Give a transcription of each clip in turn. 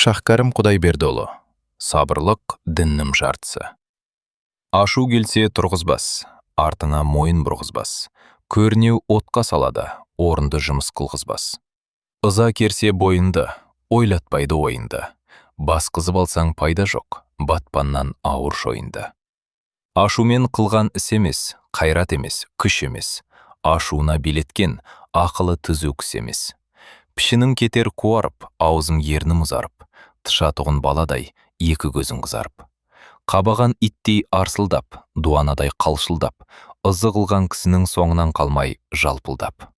Шахкәрім Құдайбердіұлы. Сабырлық діннің жартысы. Ашу келсе тұрғызбас, артына мойын бұрғызбас. Көрнеу отқа салады, орынды жұмыс қылғызбас. Ыза керсе бойынды, ойлатпайды ойынды. Бас қызып алсаң пайда жоқ, батпаннан ауыр шойынды. Ашумен қылған іс емес, қайрат емес, күш емес. Ашуына билеткен ақылы түзу кіс емес. Пішінің кетер қуарып, аузың ернім ұзарып. Тышатұғын баладай, екі көзің қызарып. Қабаған иттей арсылдап, дуанадай қалшылдап, ызы қылған кісінің соңынан қалмай жалпылдап.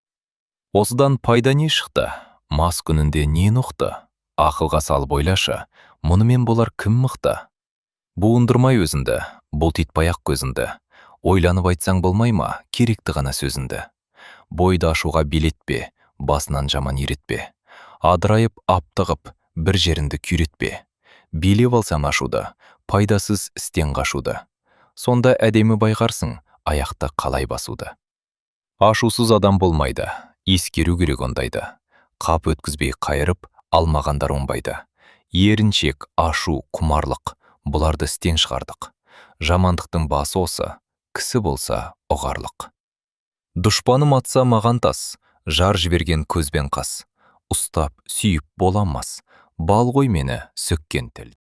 Осыдан пайда не шықты? Мас күнінде не ұқты? Ақылға салып ойлашы, мұнымен болар кім мықты? Буындырмай өзінді, бұлтитпай-ақ көзінді. Ойланып айтсаң болмай ма, керекті ғана сөзінді. Бойды ашуға билетпе, басынан жаман еретпе. Адырайып, аптығып, бір жерінді күйретпе. Билеп алсам ашуды, пайдасыз істен қашуды. Сонда әдемі байғарсың, аяқта қалай басуды. Ашусыз адам болмайды, ескеру керек ондайды. Қап өткізбей қайырып, алмағандар оңбайды. Еріншек, ашу, құмарлық, бұларды істен шығардық. Жамандықтың басы осы, кісі болса ұғарлық. Дұшпаным атса маған тас, жар жіберген көзбен қас. Ұстап, сүйіп боламас, бал ғой мені сөккен тіл.